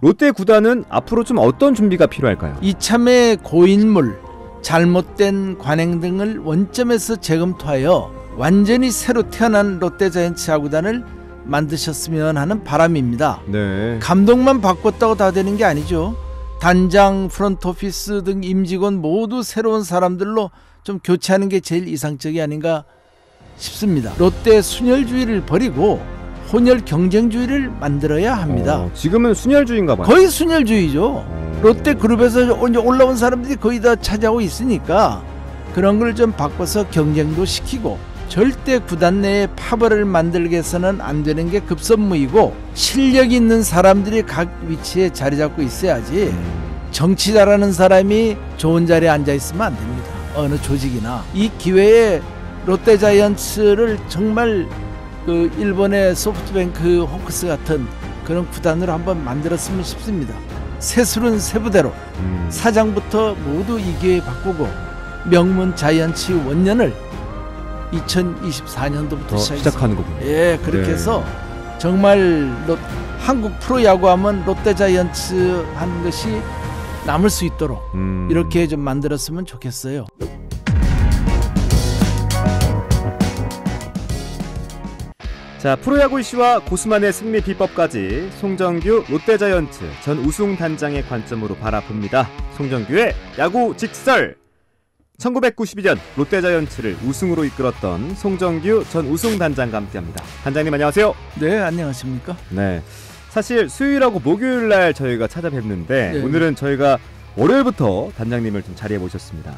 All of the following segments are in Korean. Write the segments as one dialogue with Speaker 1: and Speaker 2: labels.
Speaker 1: 롯데 구단은 앞으로 좀 어떤 준비가 필요할까요?
Speaker 2: 이참에 고인물, 잘못된 관행 등을 원점에서 재검토하여 완전히 새로 태어난 롯데자이언츠 야구단을 만드셨으면 하는 바람입니다.
Speaker 1: 네.
Speaker 2: 감독만 바꿨다고 다 되는 게 아니죠. 단장, 프런트오피스 등 임직원 모두 새로운 사람들로 좀 교체하는 게 제일 이상적이 아닌가 싶습니다. 롯데 순혈주의를 버리고 혼혈 경쟁주의를 만들어야 합니다.
Speaker 1: 지금은 순혈주의인가 봐요.
Speaker 2: 거의 순혈주의죠. 롯데 그룹에서 올라온 사람들이 거의 다 차지하고 있으니까 그런 걸 좀 바꿔서 경쟁도 시키고, 절대 구단 내에 파벌을 만들게 해서는 안 되는 게 급선무이고, 실력 있는 사람들이 각 위치에 자리 잡고 있어야지 정치자라는 사람이 좋은 자리에 앉아 있으면 안 됩니다. 어느 조직이나. 이 기회에 롯데자이언츠를 정말 그 일본의 소프트뱅크 호크스 같은 그런 구단으로 한번 만들었으면 싶습니다. 새술은 새부대로 사장부터 모두 이 기회에 바꾸고 명문 자이언츠 원년을 2024년도부터
Speaker 1: 시작하는 거군요.
Speaker 2: 예, 그렇게 해서 정말 한국 프로야구하면 롯데자이언츠 하는 것이 남을 수 있도록 이렇게 좀 만들었으면 좋겠어요.
Speaker 1: 자, 프로야구 이슈와 고수만의 승리 비법까지 송정규 롯데자이언츠 전 우승 단장의 관점으로 바라봅니다. 송정규의 야구 직설. 1992년 롯데자이언츠를 우승으로 이끌었던 송정규 전 우승 단장과 함께합니다. 단장님 안녕하세요.
Speaker 2: 네, 안녕하십니까.
Speaker 1: 네, 사실 수요일하고 목요일날 저희가 찾아뵙는데
Speaker 2: 네.
Speaker 1: 오늘은 저희가 월요일부터 단장님을 좀 자리해 모셨습니다.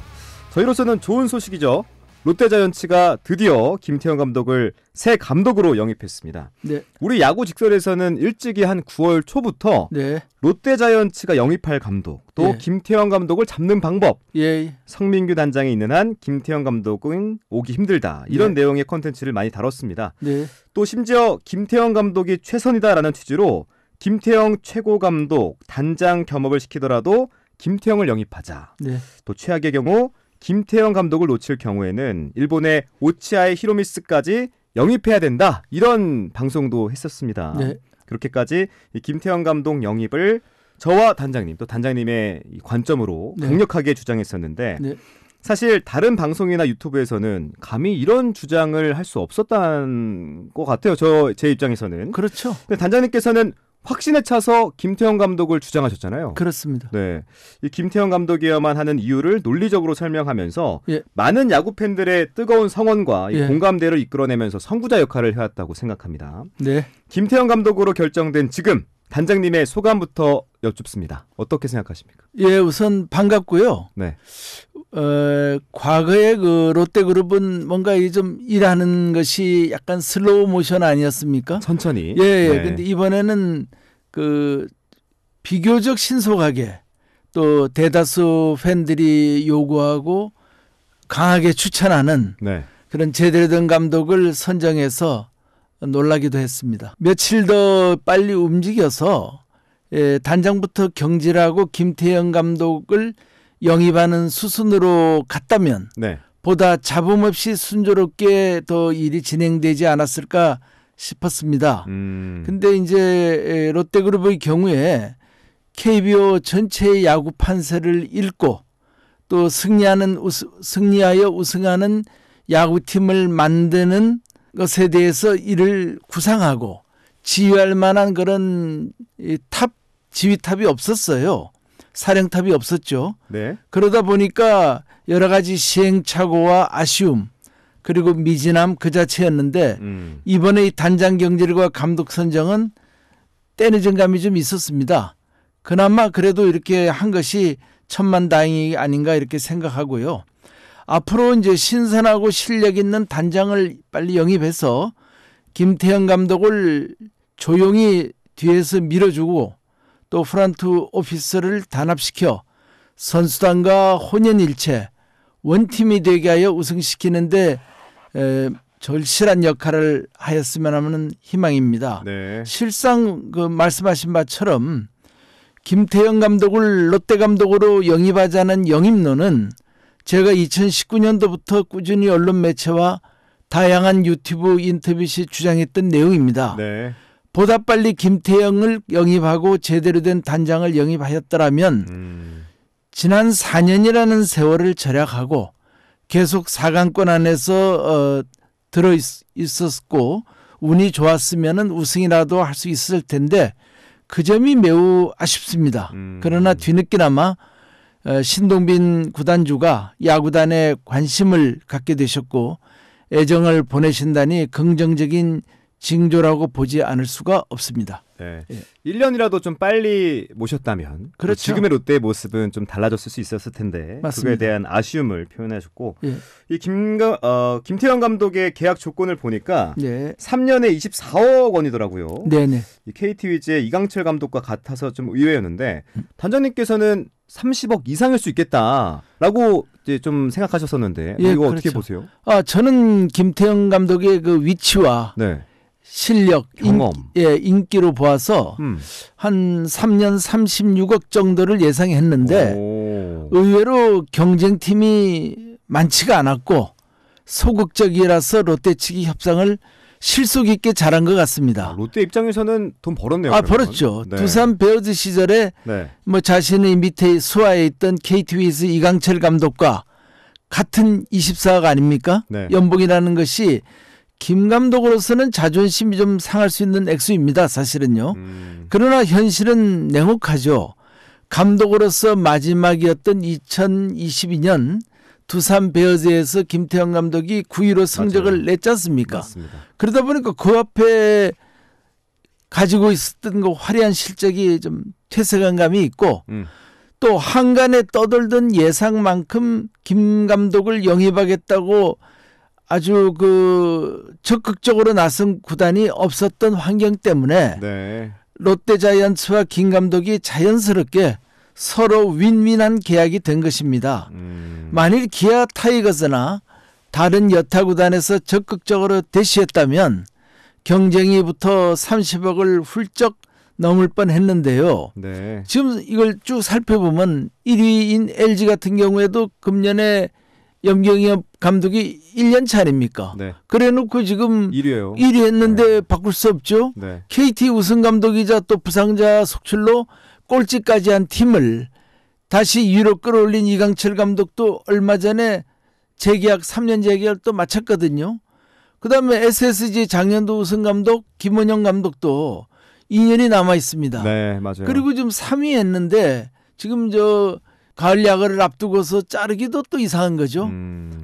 Speaker 1: 저희로서는 좋은 소식이죠. 롯데자이언츠가 드디어 김태형 감독을 새 감독으로 영입했습니다.
Speaker 2: 네.
Speaker 1: 우리 야구 직설에서는 일찍이 한 9월 초부터
Speaker 2: 네.
Speaker 1: 롯데자이언츠가 영입할 감독, 또
Speaker 2: 예.
Speaker 1: 김태형 감독을 잡는 방법,
Speaker 2: 예.
Speaker 1: 성민규 단장이 있는 한 김태형 감독은 오기 힘들다, 이런
Speaker 2: 네.
Speaker 1: 내용의 컨텐츠를 많이 다뤘습니다.
Speaker 2: 네.
Speaker 1: 또 심지어 김태형 감독이 최선이다라는 취지로 김태형 최고 감독, 단장 겸업을 시키더라도 김태형을 영입하자.
Speaker 2: 네.
Speaker 1: 또 최악의 경우 김태형 감독을 놓칠 경우에는 일본의 오치아의 히로미스까지 영입해야 된다, 이런 방송도 했었습니다.
Speaker 2: 네.
Speaker 1: 그렇게까지 이 김태형 감독 영입을 저와 단장님, 또 단장님의 이 관점으로
Speaker 2: 네. 강력하게
Speaker 1: 주장했었는데
Speaker 2: 네.
Speaker 1: 사실 다른 방송이나 유튜브에서는 감히 이런 주장을 할 수 없었다는 것 같아요. 제 입장에서는.
Speaker 2: 그렇죠.
Speaker 1: 근데 단장님께서는 확신에 차서 김태형 감독을 주장하셨잖아요.
Speaker 2: 그렇습니다.
Speaker 1: 네, 이 김태형 감독이어야만 하는 이유를 논리적으로 설명하면서
Speaker 2: 예.
Speaker 1: 많은 야구 팬들의 뜨거운 성원과 이
Speaker 2: 예.
Speaker 1: 공감대를 이끌어내면서 선구자 역할을 해왔다고 생각합니다.
Speaker 2: 네.
Speaker 1: 김태형 감독으로 결정된 지금 단장님의 소감부터 여쭙습니다. 어떻게 생각하십니까?
Speaker 2: 예, 우선 반갑고요.
Speaker 1: 네.
Speaker 2: 과거에 그 롯데그룹은 뭔가 좀 일하는 것이 약간 슬로우 모션 아니었습니까?
Speaker 1: 천천히.
Speaker 2: 예.
Speaker 1: 네.
Speaker 2: 근데 이번에는 그 비교적 신속하게 또 대다수 팬들이 요구하고 강하게 추천하는
Speaker 1: 네.
Speaker 2: 그런 제대로 된 감독을 선정해서 놀라기도 했습니다. 며칠 더 빨리 움직여서 단장부터 경질하고 김태형 감독을 영입하는 수순으로 갔다면
Speaker 1: 네.
Speaker 2: 보다 잡음 없이 순조롭게 더 일이 진행되지 않았을까 싶었습니다. 근데 이제 롯데그룹의 경우에 KBO 전체의 야구 판세를 읽고 또 승리하여 우승하는 야구팀을 만드는 것에 대해서 이를 구상하고 지휘할 만한 그런 지휘탑이 없었어요. 사령탑이 없었죠.
Speaker 1: 네.
Speaker 2: 그러다 보니까 여러 가지 시행착오와 아쉬움 그리고 미진함 그 자체였는데 이번에 이 단장 경질과 감독 선정은 때늦은 감이 좀 있었습니다. 그나마 그래도 이렇게 한 것이 천만다행이 아닌가 이렇게 생각하고요. 앞으로 이제 신선하고 실력 있는 단장을 빨리 영입해서 김태형 감독을 조용히 뒤에서 밀어주고 또 프런트 오피스를 단합시켜 선수단과 혼연일체 원팀이 되게 하여 우승시키는데 절실한 역할을 하였으면 하는 희망입니다.
Speaker 1: 네.
Speaker 2: 실상 그 말씀하신 바처럼 김태형 감독을 롯데 감독으로 영입하자는 영입론은 제가 2019년도부터 꾸준히 언론 매체와 다양한 유튜브 인터뷰 시 주장했던 내용입니다.
Speaker 1: 네.
Speaker 2: 보다 빨리 김태형을 영입하고 제대로 된 단장을 영입하였더라면 지난 4년이라는 세월을 절약하고 계속 4강권 안에서 들어 있었고 운이 좋았으면 우승이라도 할 수 있을 텐데 그 점이 매우 아쉽습니다. 그러나 뒤늦게나마 신동빈 구단주가 야구단에 관심을 갖게 되셨고 애정을 보내신다니 긍정적인 징조라고 보지 않을 수가 없습니다.
Speaker 1: 네.
Speaker 2: 예.
Speaker 1: 1년이라도 좀 빨리 모셨다면
Speaker 2: 그렇죠.
Speaker 1: 지금의 롯데의 모습은 좀 달라졌을 수 있었을 텐데
Speaker 2: 맞습니다.
Speaker 1: 그거에 대한 아쉬움을 표현하셨고
Speaker 2: 예.
Speaker 1: 이 김태형 감독의 계약 조건을 보니까
Speaker 2: 네.
Speaker 1: 3년에 24억 원이더라고요.
Speaker 2: 네네.
Speaker 1: 이 KT 위즈의 이강철 감독과 같아서 좀 의외였는데 단장님께서는 30억 이상일 수 있겠다라고 이제 좀 생각하셨었는데
Speaker 2: 예,
Speaker 1: 이거
Speaker 2: 그렇죠.
Speaker 1: 어떻게 보세요?
Speaker 2: 저는 김태형 감독의 그 위치와
Speaker 1: 네.
Speaker 2: 실력,
Speaker 1: 경험.
Speaker 2: 인기로 보아서 한 3년 36억 정도를 예상했는데
Speaker 1: 오.
Speaker 2: 의외로 경쟁팀이 많지가 않았고 소극적이라서 롯데 측이 협상을 실속 있게 잘한 것 같습니다.
Speaker 1: 롯데 입장에서는 돈 벌었네요. 그러면.
Speaker 2: 벌었죠.
Speaker 1: 네.
Speaker 2: 두산 베어즈 시절에
Speaker 1: 네.
Speaker 2: 뭐 자신의 밑에 수하에 있던 KT 위즈 이강철 감독과 같은 24억 아닙니까?
Speaker 1: 네.
Speaker 2: 연봉이라는 것이 김 감독으로서는 자존심이 좀 상할 수 있는 액수입니다. 사실은요. 그러나 현실은 냉혹하죠. 감독으로서 마지막이었던 2022년 두산 베어즈에서 김태형 감독이 9위로 성적을
Speaker 1: 맞아요.
Speaker 2: 냈지 않습니까?
Speaker 1: 맞습니다.
Speaker 2: 그러다 보니까 그 앞에 가지고 있었던 그 화려한 실적이 좀 퇴색한 감이 있고 또 한간에 떠돌던 예상만큼 김 감독을 영입하겠다고 아주 그 적극적으로 나선 구단이 없었던 환경 때문에
Speaker 1: 네.
Speaker 2: 롯데자이언츠와 김 감독이 자연스럽게 서로 윈윈한 계약이 된 것입니다. 만일 기아 타이거즈나 다른 여타 구단에서 적극적으로 대시했다면 경쟁이 붙어 30억을 훌쩍 넘을 뻔했는데요.
Speaker 1: 네.
Speaker 2: 지금 이걸 쭉 살펴보면 1위인 LG 같은 경우에도 금년에 염경엽 감독이 1년 차 아닙니까?
Speaker 1: 네.
Speaker 2: 그래놓고 지금
Speaker 1: 1위예요.
Speaker 2: 1위 했는데 바꿀 수 없죠.
Speaker 1: 네.
Speaker 2: KT 우승 감독이자 또 부상자 속출로 꼴찌까지 한 팀을 다시 2위로 끌어올린 이강철 감독도 얼마 전에 재계약 3년 재계약을 또 마쳤거든요. 그다음에 SSG 작년도 우승 감독 김원영 감독도 2년이 남아 있습니다.
Speaker 1: 네, 맞아요.
Speaker 2: 그리고 지금 3위 했는데 지금 저 가을 야구를 앞두고서 자르기도 또 이상한 거죠.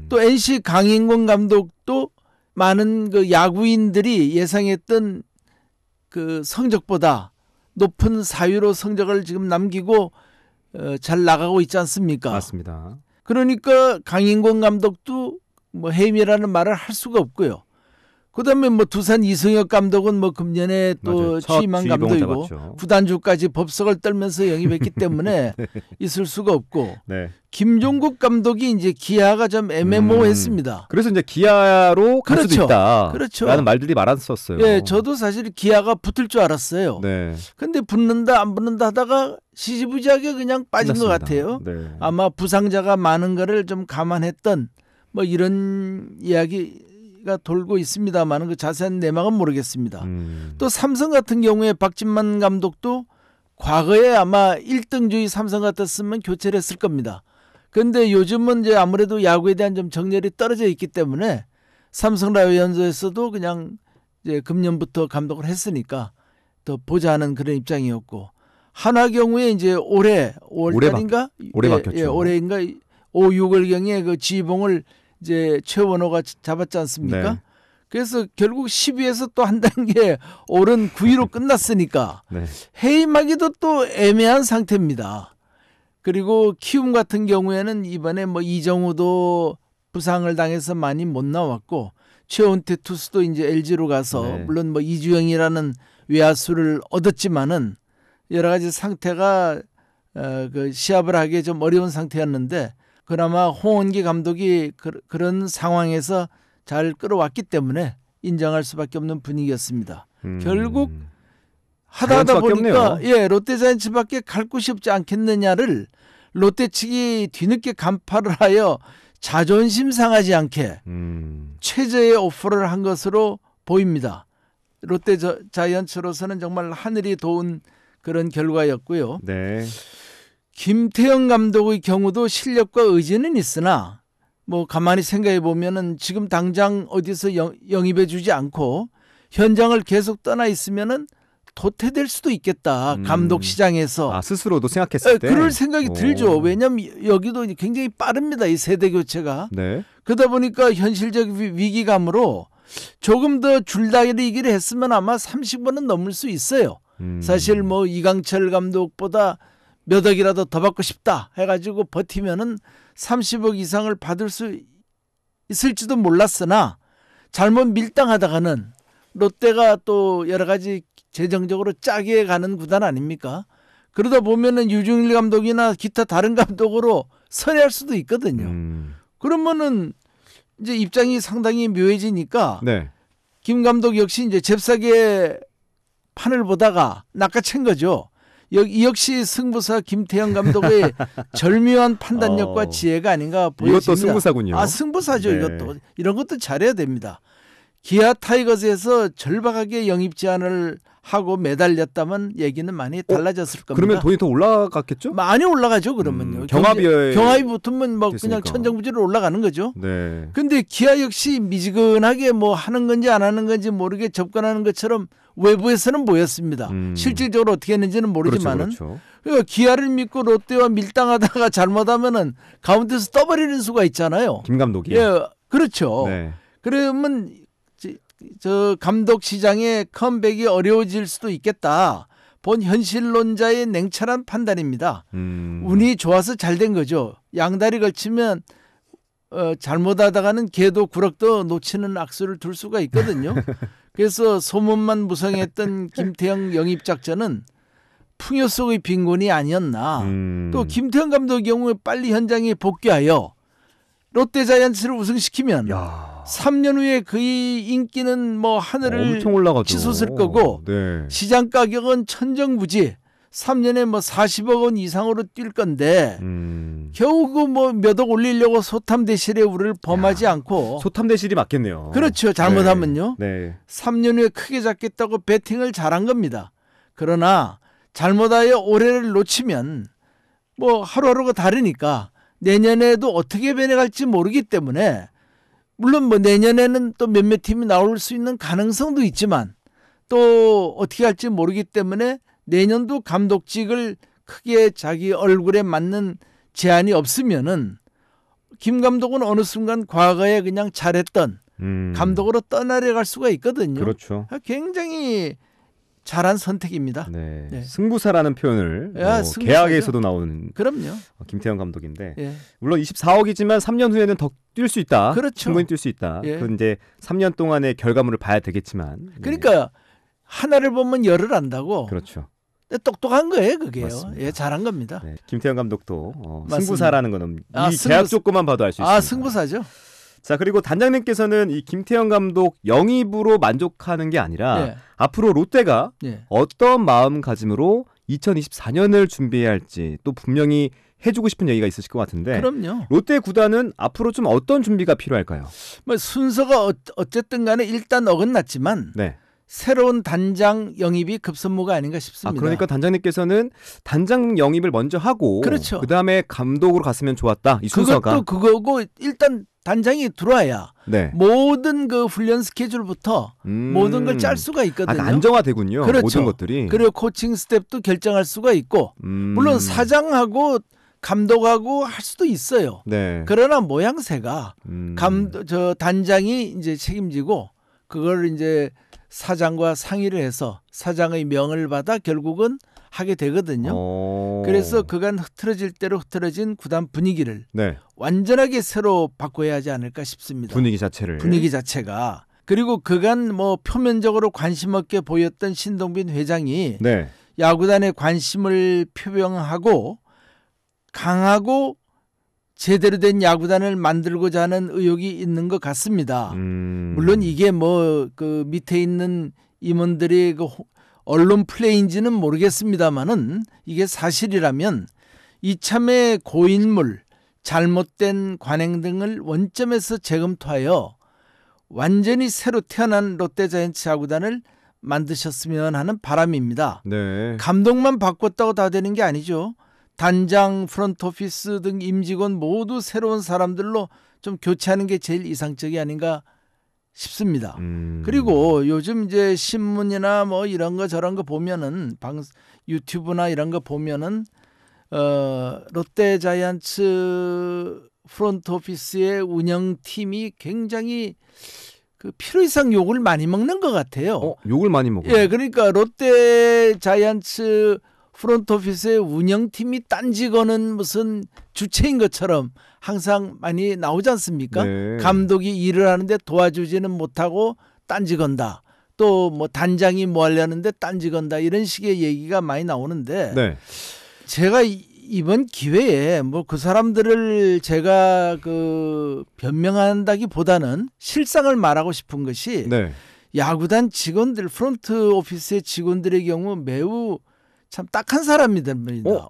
Speaker 2: 또 NC 강인권 감독도 많은 그 야구인들이 예상했던 그 성적보다 높은 4위로 성적을 지금 남기고 잘 나가고 있지 않습니까?
Speaker 1: 맞습니다.
Speaker 2: 그러니까 강인권 감독도 뭐 해임이라는 말을 할 수가 없고요. 그다음에 뭐 두산 이승엽 감독은 뭐 금년에 또
Speaker 1: 맞아요. 첫
Speaker 2: 취임한
Speaker 1: 주의봉을
Speaker 2: 감독이고
Speaker 1: 잡았죠.
Speaker 2: 구단주까지 법석을 떨면서 영입했기 때문에 있을 수가 없고
Speaker 1: 네.
Speaker 2: 김종국 감독이 이제 기아가 좀 애매모호했습니다.
Speaker 1: 그래서 이제 기아로 갈 수도
Speaker 2: 그렇죠.
Speaker 1: 있다.
Speaker 2: 그렇죠.
Speaker 1: 라는 말들이 많았었어요.
Speaker 2: 예, 저도 사실 기아가 붙을 줄 알았어요.
Speaker 1: 네.
Speaker 2: 근데 붙는다 안 붙는다 하다가 시시부지하게 그냥 빠진 것
Speaker 1: 끝났습니다.
Speaker 2: 같아요.
Speaker 1: 네.
Speaker 2: 아마 부상자가 많은 거를 좀 감안했던 뭐 이런 이야기가 돌고 있습니다만 그 자세한 내막은 모르겠습니다. 또 삼성 같은 경우에 박진만 감독도 과거에 아마 1등주의 삼성 같았으면 교체를 했을 겁니다. 그런데 요즘은 이제 아무래도 야구에 대한 좀 정열이 떨어져 있기 때문에 삼성 라이온즈에서도 그냥 이제 금년부터 감독을 했으니까 더 보자는 그런 입장이었고 한화 경우에 이제 올해 5월달인가
Speaker 1: 올해 바뀌었죠.
Speaker 2: 예, 올해인가 5, 6월경에 그 지봉을 이제 최원호가 잡았지 않습니까?
Speaker 1: 네.
Speaker 2: 그래서 결국 10위에서 또 한 단계 오른 9위로 끝났으니까
Speaker 1: 네.
Speaker 2: 해임하기도 또 애매한 상태입니다. 그리고 키움 같은 경우에는 이번에 뭐 이정우도 부상을 당해서 많이 못 나왔고 최원태 투수도 이제 LG로 가서
Speaker 1: 네.
Speaker 2: 물론 뭐 이주영이라는 외야수를 얻었지만은 여러 가지 상태가 그 시합을 하기에 좀 어려운 상태였는데 그나마 홍원기 감독이 그런 상황에서 잘 끌어왔기 때문에 인정할 수밖에 없는 분위기였습니다. 결국 하다 보니까 예, 롯데자이언츠밖에 갈 곳이 없지 않겠느냐를 롯데 측이 뒤늦게 간파를 하여 자존심 상하지 않게 최저의 오퍼를 한 것으로 보입니다. 롯데 자이언츠로서는 정말 하늘이 도운 그런 결과였고요.
Speaker 1: 네.
Speaker 2: 김태형 감독의 경우도 실력과 의지는 있으나 뭐 가만히 생각해 보면은 지금 당장 어디서 영입해 주지 않고 현장을 계속 떠나 있으면은 도태될 수도 있겠다. 감독 시장에서.
Speaker 1: 스스로도 생각했을 때.
Speaker 2: 그럴 생각이 들죠. 왜냐하면 여기도 굉장히 빠릅니다. 이 세대 교체가.
Speaker 1: 네.
Speaker 2: 그러다 보니까 현실적 위기감으로 조금 더 줄다리기를 했으면 아마 30번은 넘을 수 있어요. 사실 뭐 이강철 감독보다 몇 억이라도 더 받고 싶다 해가지고 버티면은 30억 이상을 받을 수 있을지도 몰랐으나 잘못 밀당하다가는 롯데가 또 여러 가지 재정적으로 짜게 가는 구단 아닙니까? 그러다 보면은 유중일 감독이나 기타 다른 감독으로 선회할 수도 있거든요. 그러면은 이제 입장이 상당히 묘해지니까
Speaker 1: 네.
Speaker 2: 김 감독 역시 이제 잽싸게 판을 보다가 낚아챈 거죠. 이 역시 승부사 김태형 감독의 절묘한 판단력과 지혜가 아닌가 보여집니다.
Speaker 1: 이것도 승부사군요.
Speaker 2: 승부사죠.
Speaker 1: 네.
Speaker 2: 이것도. 이런 것도 잘해야 됩니다. 기아 타이거즈에서 절박하게 영입 제안을 하고 매달렸다면 얘기는 많이 달라졌을 겁니다.
Speaker 1: 그러면 돈이 더 올라갔겠죠?
Speaker 2: 많이 올라가죠. 그러면요. 경합이 붙으면 뭐
Speaker 1: 됐으니까.
Speaker 2: 그냥 천정부지로 올라가는 거죠.
Speaker 1: 네.
Speaker 2: 근데 기아 역시 미지근하게 뭐 하는 건지 안 하는 건지 모르게 접근하는 것처럼 외부에서는 보였습니다. 실질적으로 어떻게 했는지는 모르지만은
Speaker 1: 그렇죠.
Speaker 2: 그러니까 기아를 믿고 롯데와 밀당하다가 잘못하면은 가운데서 떠버리는 수가 있잖아요.
Speaker 1: 김 감독이.
Speaker 2: 예, 그렇죠.
Speaker 1: 네.
Speaker 2: 그러면 저 감독 시장의 컴백이 어려워질 수도 있겠다. 본 현실론자의 냉철한 판단입니다. 운이 좋아서 잘 된 거죠. 양다리 걸치면 잘못하다가는 개도 구럭도 놓치는 악수를 둘 수가 있거든요. 그래서 소문만 무성했던 김태형 영입 작전은 풍요 속의 빈곤이 아니었나. 또 김태형 감독의 경우에 빨리 현장에 복귀하여 롯데 자이언츠를 우승시키면 3년 후에 그의 인기는 뭐 하늘을
Speaker 1: 엄청 올라가죠.
Speaker 2: 치솟을 거고
Speaker 1: 네.
Speaker 2: 시장 가격은 천정부지 3년에 뭐 40억 원 이상으로 뛸 건데 겨우 그 뭐 몇 억 올리려고 소탐대실의 우를 범하지 않고
Speaker 1: 소탐대실이 맞겠네요.
Speaker 2: 그렇죠. 잘못하면요.
Speaker 1: 네.
Speaker 2: 3년 후에 크게 잡겠다고 배팅을 잘한 겁니다. 그러나 잘못하여 올해를 놓치면 뭐 하루하루가 다르니까 내년에도 어떻게 변해갈지 모르기 때문에 물론 뭐 내년에는 또 몇몇 팀이 나올 수 있는 가능성도 있지만 또 어떻게 할지 모르기 때문에 내년도 감독직을 크게 자기 얼굴에 맞는 제한이 없으면은 김 감독은 어느 순간 과거에 그냥 잘했던 감독으로 떠나려갈 수가 있거든요.
Speaker 1: 그렇죠.
Speaker 2: 굉장히 잘한 선택입니다.
Speaker 1: 네.
Speaker 2: 네.
Speaker 1: 승부사라는 표현을
Speaker 2: 승부사죠.
Speaker 1: 계약에서도 나오는
Speaker 2: 그럼요.
Speaker 1: 김태형 감독인데
Speaker 2: 예.
Speaker 1: 물론 24억이지만 3년 후에는 더 뛸 수 있다.
Speaker 2: 그렇죠.
Speaker 1: 충분히 뛸 수 있다.
Speaker 2: 예.
Speaker 1: 그 이제 3년 동안의 결과물을 봐야 되겠지만. 네.
Speaker 2: 그러니까 하나를 보면 열을 안다고.
Speaker 1: 그렇죠.
Speaker 2: 똑똑한 거예요, 그게요.
Speaker 1: 맞습니다.
Speaker 2: 예, 잘한 겁니다.
Speaker 1: 네. 김태형 감독도
Speaker 2: 맞습니다.
Speaker 1: 승부사라는 거는 이 계약 조건만 봐도 알 수 있습니다.
Speaker 2: 승부사죠.
Speaker 1: 자, 그리고 단장님께서는 이 김태형 감독 영입으로 만족하는 게 아니라
Speaker 2: 예.
Speaker 1: 앞으로 롯데가
Speaker 2: 예.
Speaker 1: 어떤 마음가짐으로 2024년을 준비해야 할지 또 분명히 해주고 싶은 얘기가 있으실 것 같은데
Speaker 2: 그럼요.
Speaker 1: 롯데 구단은 앞으로 좀 어떤 준비가 필요할까요?
Speaker 2: 뭐 순서가 어쨌든 간에 일단 어긋났지만
Speaker 1: 네.
Speaker 2: 새로운 단장 영입이 급선무가 아닌가 싶습니다.
Speaker 1: 그러니까 단장님께서는 단장 영입을 먼저 하고
Speaker 2: 그렇죠.
Speaker 1: 그다음에 감독으로 갔으면 좋았다. 이 순서가.
Speaker 2: 그것도 그거고 일단 단장이 들어와야
Speaker 1: 네.
Speaker 2: 모든 그 훈련 스케줄부터 모든 걸 짤 수가 있거든요.
Speaker 1: 안정화되군요.
Speaker 2: 그렇죠.
Speaker 1: 모든 것들이.
Speaker 2: 그리고 코칭 스텝도 결정할 수가 있고 물론 사장하고 감독하고 할 수도 있어요.
Speaker 1: 네.
Speaker 2: 그러나 모양새가 단장이 이제 책임지고 그걸 이제 사장과 상의를 해서 사장의 명을 받아 결국은 하게 되거든요. 그래서 그간 흐트러질 대로 흐트러진 구단 분위기를
Speaker 1: 네.
Speaker 2: 완전하게 새로 바꿔야 하지 않을까 싶습니다.
Speaker 1: 분위기 자체를.
Speaker 2: 분위기 자체가. 그리고 그간 뭐 표면적으로 관심 없게 보였던 신동빈 회장이
Speaker 1: 네.
Speaker 2: 야구단에 관심을 표명하고 강하고 제대로 된 야구단을 만들고자 하는 의욕이 있는 것 같습니다. 물론 이게 뭐 그 밑에 있는 임원들이 그 언론 플레이인지는 모르겠습니다만은 이게 사실이라면 이참에 고인물, 잘못된 관행 등을 원점에서 재검토하여 완전히 새로 태어난 롯데자이언츠 야구단을 만드셨으면 하는 바람입니다.
Speaker 1: 네.
Speaker 2: 감독만 바꿨다고 다 되는 게 아니죠. 단장, 프런트오피스 등 임직원 모두 새로운 사람들로 좀 교체하는 게 제일 이상적이 아닌가 싶습니다. 그리고 요즘 이제 신문이나 뭐 이런 거 저런 거 보면은 유튜브나 이런 거 보면은 롯데자이언츠 프런트오피스의 운영팀이 굉장히 그 필요 이상 욕을 많이 먹는 것 같아요.
Speaker 1: 욕을 많이 먹어요.
Speaker 2: 예, 그러니까 롯데자이언츠 프런트오피스의 운영팀이 딴지 거는 무슨 주체인 것처럼 항상 많이 나오지 않습니까?
Speaker 1: 네.
Speaker 2: 감독이 일을 하는데 도와주지는 못하고 딴지 건다. 또 뭐 단장이 뭐 하려는데 딴지 건다. 이런 식의 얘기가 많이 나오는데
Speaker 1: 네.
Speaker 2: 제가 이번 기회에 뭐 그 사람들을 제가 그 변명한다기보다는 실상을 말하고 싶은 것이
Speaker 1: 네.
Speaker 2: 야구단 직원들, 프런트 오피스의 직원들의 경우 매우 참 딱한 사람입니다.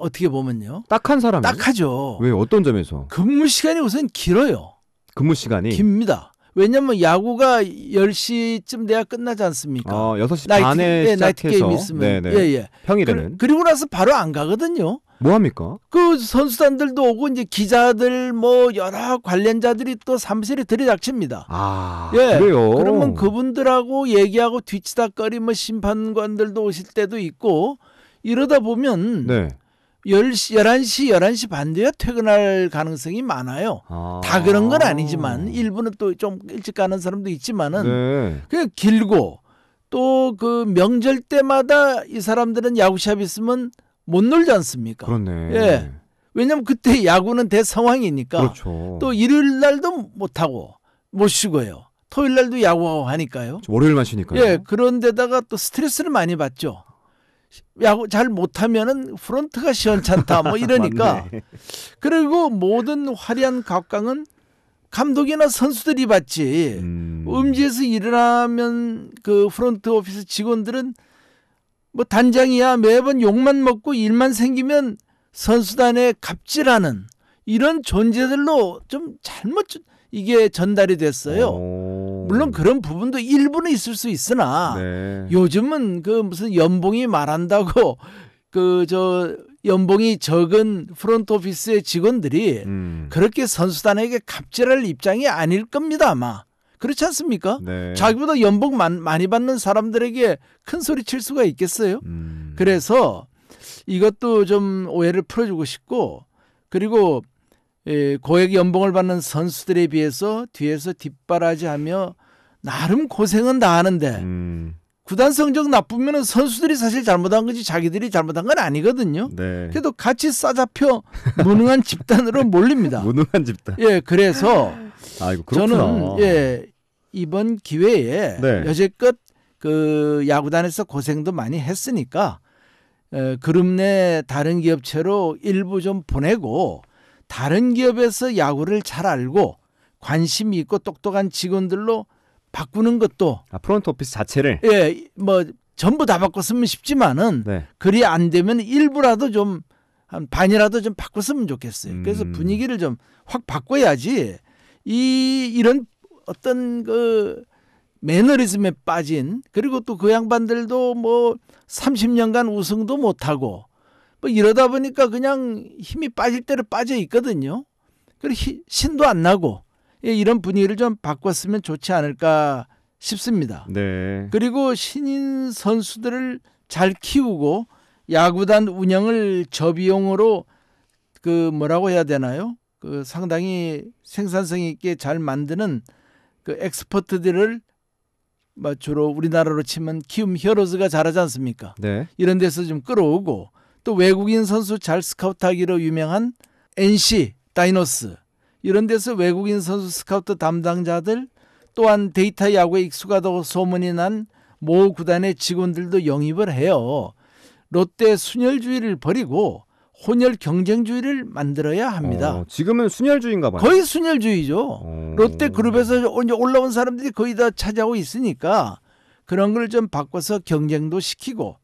Speaker 2: 어떻게 보면요.
Speaker 1: 딱한 사람이요?
Speaker 2: 딱하죠.
Speaker 1: 왜 어떤 점에서?
Speaker 2: 근무 시간이 우선 길어요.
Speaker 1: 근무 시간이
Speaker 2: 깁니다. 왜냐하면 야구가 10시쯤 돼야 끝나지 않습니까?
Speaker 1: 6시 반에
Speaker 2: 나이트 게임
Speaker 1: 시작해서
Speaker 2: 있으면.
Speaker 1: 네네.
Speaker 2: 예.
Speaker 1: 평일에는
Speaker 2: 그리고 나서 바로 안 가거든요.
Speaker 1: 뭐 합니까?
Speaker 2: 그 선수단들도 오고 이제 기자들 뭐 여러 관련자들이 또 사무실에 들이닥칩니다. 예.
Speaker 1: 그래요?
Speaker 2: 그러면 그분들하고 얘기하고 뒤치다거리 뭐 심판관들도 오실 때도 있고 이러다 보면
Speaker 1: 네.
Speaker 2: 11시 반 돼야 퇴근할 가능성이 많아요. 다 그런 건 아니지만 일부는 또 좀 일찍 가는 사람도 있지만은
Speaker 1: 네.
Speaker 2: 그냥 길고 또 그 명절 때마다 이 사람들은 야구샵 있으면 못 놀지 않습니까?
Speaker 1: 그렇네.
Speaker 2: 예. 왜냐면 그때 야구는 대상황이니까.
Speaker 1: 그렇죠.
Speaker 2: 또 일요일 날도 못 하고 못 쉬고요. 토요일 날도 야구하고 하니까요.
Speaker 1: 월요일만 쉬니까요.
Speaker 2: 예. 그런데다가 또 스트레스를 많이 받죠. 야구 잘 못하면은 프런트가 시원찮다 뭐 이러니까. 그리고 모든 화려한 각광은 감독이나 선수들이 받지. 음지에서 일을 하면 그 프런트 오피스 직원들은 뭐 단장이야 매번 욕만 먹고 일만 생기면 선수단에 갑질하는 이런 존재들로 좀 잘못 이게 전달이 됐어요. 물론 그런 부분도 일부는 있을 수 있으나
Speaker 1: 네.
Speaker 2: 요즘은 그 무슨 연봉이 말한다고 그 저 연봉이 적은 프런트 오피스의 직원들이 그렇게 선수단에게 갑질할 입장이 아닐 겁니다 아마. 그렇지 않습니까?
Speaker 1: 네.
Speaker 2: 자기보다 연봉 많이 받는 사람들에게 큰 소리 칠 수가 있겠어요? 그래서 이것도 좀 오해를 풀어주고 싶고 그리고 고액 연봉을 받는 선수들에 비해서 뒤에서 뒷바라지하며 나름 고생은 다 하는데 구단 성적 나쁘면 선수들이 사실 잘못한 거지 자기들이 잘못한 건 아니거든요.
Speaker 1: 네.
Speaker 2: 그래도 같이 싸잡혀 무능한 집단으로 몰립니다.
Speaker 1: 무능한 집단.
Speaker 2: 예, 그래서
Speaker 1: 아이고 그렇구나.
Speaker 2: 저는 이번 기회에
Speaker 1: 네.
Speaker 2: 여지껏 그 야구단에서 고생도 많이 했으니까 그룹 내 다른 기업체로 일부 좀 보내고 다른 기업에서 야구를 잘 알고 관심이 있고 똑똑한 직원들로 바꾸는 것도
Speaker 1: 프런트 오피스 자체를
Speaker 2: 뭐 전부 다 바꿨으면 쉽지만은
Speaker 1: 네.
Speaker 2: 그리 안 되면 일부라도 좀 한 반이라도 좀 바꿨으면 좋겠어요. 그래서 분위기를 좀 확 바꿔야지 이런 어떤 그 매너리즘에 빠진 그리고 또 그 양반들도 뭐 30년간 우승도 못하고 뭐 이러다 보니까 그냥 힘이 빠질 대로 빠져 있거든요. 그리고 신도 안 나고 이런 분위기를 좀 바꿨으면 좋지 않을까 싶습니다.
Speaker 1: 네.
Speaker 2: 그리고 신인 선수들을 잘 키우고 야구단 운영을 저비용으로 그 뭐라고 해야 되나요? 그 상당히 생산성 있게 잘 만드는 그 엑스퍼트들을 주로 우리나라로 치면 키움 히어로즈가 잘하지 않습니까?
Speaker 1: 네.
Speaker 2: 이런 데서 좀 끌어오고 또 외국인 선수 잘 스카우트하기로 유명한 NC 다이노스 이런 데서 외국인 선수 스카우트 담당자들 또한 데이터 야구에 익숙하다고 소문이 난 모 구단의 직원들도 영입을 해요. 롯데 순혈주의를 버리고 혼혈 경쟁주의를 만들어야 합니다.
Speaker 1: 지금은 순혈주의인가 봐요.
Speaker 2: 거의 순혈주의죠. 롯데 그룹에서 이제 올라온 사람들이 거의 다 차지하고 있으니까 그런 걸 좀 바꿔서 경쟁도 시키고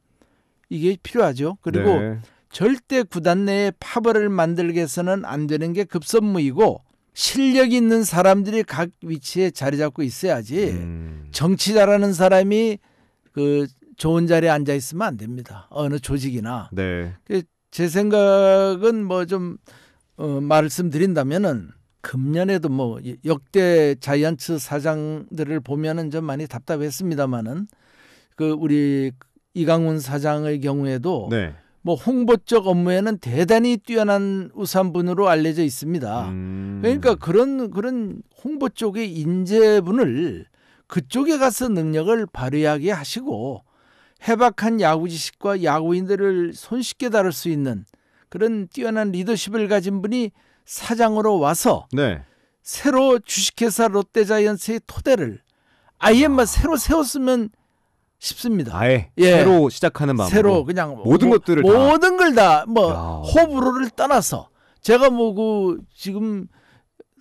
Speaker 2: 이게 필요하죠. 그리고
Speaker 1: 네.
Speaker 2: 절대 구단 내에 파벌을 만들게 해서는 안 되는 게 급선무이고 실력 있는 사람들이 각 위치에 자리 잡고 있어야지 정치 잘하는 사람이 그 좋은 자리에 앉아 있으면 안 됩니다. 어느 조직이나.
Speaker 1: 네.
Speaker 2: 제 생각은 뭐 좀 말씀드린다면은 금년에도 뭐 역대 자이언츠 사장들을 보면은 좀 많이 답답했습니다만은 그 우리 이강훈 사장의 경우에도
Speaker 1: 네.
Speaker 2: 뭐 홍보적 업무에는 대단히 뛰어난 우수한분으로 알려져 있습니다. 그러니까 그런 홍보 쪽의 인재분을 그쪽에 가서 능력을 발휘하게 하시고 해박한 야구 지식과 야구인들을 손쉽게 다룰 수 있는 그런 뛰어난 리더십을 가진 분이 사장으로 와서
Speaker 1: 네.
Speaker 2: 새로 주식회사 롯데자이언츠의 토대를 아예 뭐 새로 세웠으면 싶습니다.
Speaker 1: 아예
Speaker 2: 예.
Speaker 1: 새로 시작하는 마음으로
Speaker 2: 새로 그냥
Speaker 1: 모든 것들을 다.
Speaker 2: 모든 걸 다 뭐
Speaker 1: 야.
Speaker 2: 호불호를 떠나서 제가 뭐 그 지금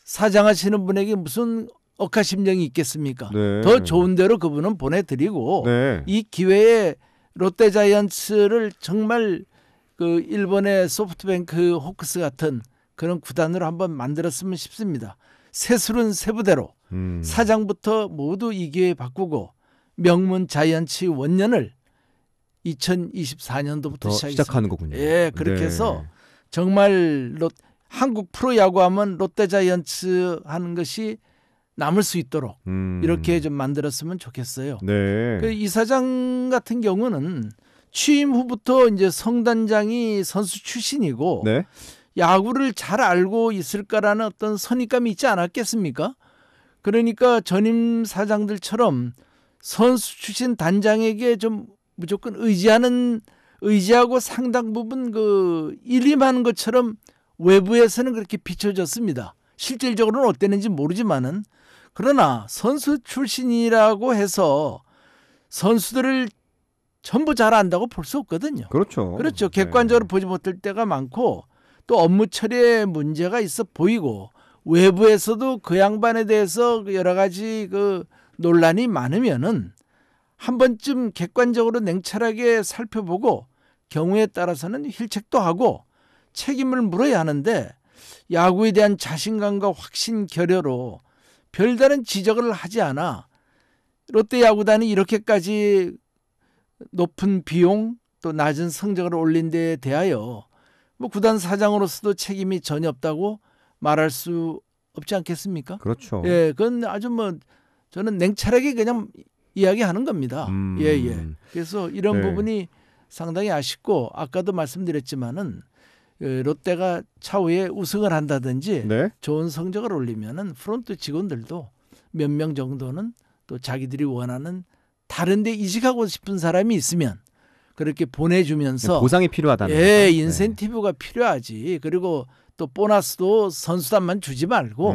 Speaker 2: 사장하시는 분에게 무슨 억하심정이 있겠습니까?
Speaker 1: 네.
Speaker 2: 더 좋은 대로 그분은 보내드리고
Speaker 1: 네.
Speaker 2: 이 기회에 롯데자이언츠를 정말 그 일본의 소프트뱅크 호크스 같은 그런 구단으로 한번 만들었으면 싶습니다. 새술은 새부대로 사장부터 모두 이 기회에 바꾸고 명문 자이언츠 원년을 2024년도부터
Speaker 1: 시작하는 거군요.
Speaker 2: 예, 그렇게
Speaker 1: 네.
Speaker 2: 해서 정말 한국 프로야구하면 롯데자이언츠 하는 것이 남을 수 있도록 이렇게 좀 만들었으면 좋겠어요.
Speaker 1: 네.
Speaker 2: 그 이사장 같은 경우는 취임 후부터 이제 성단장이 선수 출신이고
Speaker 1: 네.
Speaker 2: 야구를 잘 알고 있을까라는 어떤 선입감이 있지 않았겠습니까? 그러니까 전임 사장들처럼 선수 출신 단장에게 좀 무조건 의지하고 상당 부분 그 일임하는 것처럼 외부에서는 그렇게 비춰졌습니다. 실질적으로는 어땠는지 모르지만은 그러나 선수 출신이라고 해서 선수들을 전부 잘 안다고 볼 수 없거든요.
Speaker 1: 그렇죠.
Speaker 2: 그렇죠. 객관적으로 보지 못할 때가 많고 또 업무 처리에 문제가 있어 보이고 외부에서도 그 양반에 대해서 여러 가지 그 논란이 많으면은 한 번쯤 객관적으로 냉철하게 살펴보고 경우에 따라서는 힐책도 하고 책임을 물어야 하는데 야구에 대한 자신감과 확신 결여로 별다른 지적을 하지 않아 롯데 야구단이 이렇게까지 높은 비용 또 낮은 성적을 올린 데에 대하여 뭐 구단 사장으로서도 책임이 전혀 없다고 말할 수 없지 않겠습니까?
Speaker 1: 그렇죠.
Speaker 2: 예, 그건 아주 뭐 저는 냉철하게 그냥 이야기하는 겁니다. 예. 그래서 이런
Speaker 1: 네.
Speaker 2: 부분이 상당히 아쉽고 아까도 말씀드렸지만은 롯데가 차후에 우승을 한다든지
Speaker 1: 네.
Speaker 2: 좋은 성적을 올리면은 프론트 직원들도 몇 명 정도는 또 자기들이 원하는 다른 데 이직하고 싶은 사람이 있으면 그렇게 보내주면서
Speaker 1: 보상이 필요하다는
Speaker 2: 예,
Speaker 1: 거죠.
Speaker 2: 인센티브가 필요하지. 그리고 또 보너스도 선수단만 주지 말고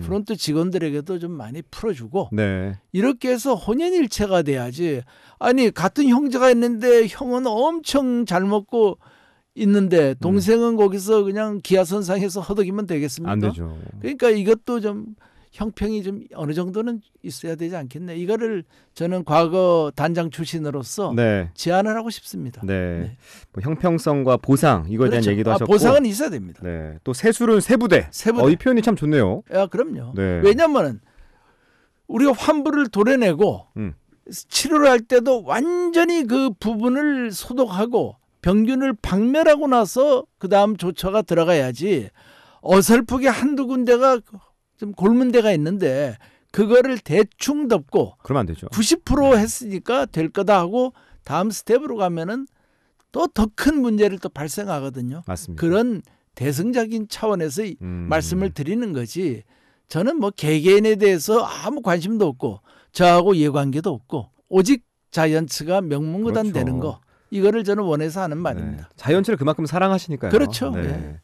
Speaker 2: 프론트 직원들에게도 좀 많이 풀어주고
Speaker 1: 네.
Speaker 2: 이렇게 해서 혼연일체가 돼야지. 아니 같은 형제가 있는데 형은 엄청 잘 먹고 있는데 동생은 거기서 그냥 기아선상에서 허덕이면 되겠습니까?
Speaker 1: 안 되죠.
Speaker 2: 그러니까 이것도 좀 형평이 좀 어느 정도는 있어야 되지 않겠네. 이거를 저는 과거 단장 출신으로서
Speaker 1: 네.
Speaker 2: 제안을 하고 싶습니다.
Speaker 1: 네. 뭐 형평성과 보상 이거에
Speaker 2: 그렇죠.
Speaker 1: 대한 얘기도 하셨고.
Speaker 2: 보상은 있어야 됩니다.
Speaker 1: 네. 또 새술은 새부대.
Speaker 2: 새부대.
Speaker 1: 이 표현이 참 좋네요.
Speaker 2: 야, 그럼요.
Speaker 1: 네.
Speaker 2: 왜냐면은 우리가 환부를 도려내고 치료를 할 때도 완전히 그 부분을 소독하고 병균을 박멸하고 나서 그 다음 조처가 들어가야지 어설프게 한두 군데가 좀 골문 데가 있는데 그거를 대충 덮고
Speaker 1: 그러면 안 되죠.
Speaker 2: 90% 했으니까 될 거다 하고 다음 스텝으로 가면은 또 더 큰 문제를 또 발생하거든요.
Speaker 1: 맞습니다.
Speaker 2: 그런 대승적인 차원에서 말씀을 드리는 거지. 저는 뭐 개개인에 대해서 아무 관심도 없고 저하고 이해관계도 없고 오직 자이언츠가 명문구단
Speaker 1: 그렇죠.
Speaker 2: 되는 거 이거를 저는 원해서 하는 말입니다.
Speaker 1: 네. 자이언츠를 그만큼 사랑하시니까요.
Speaker 2: 그렇죠.
Speaker 1: 네.
Speaker 2: 예.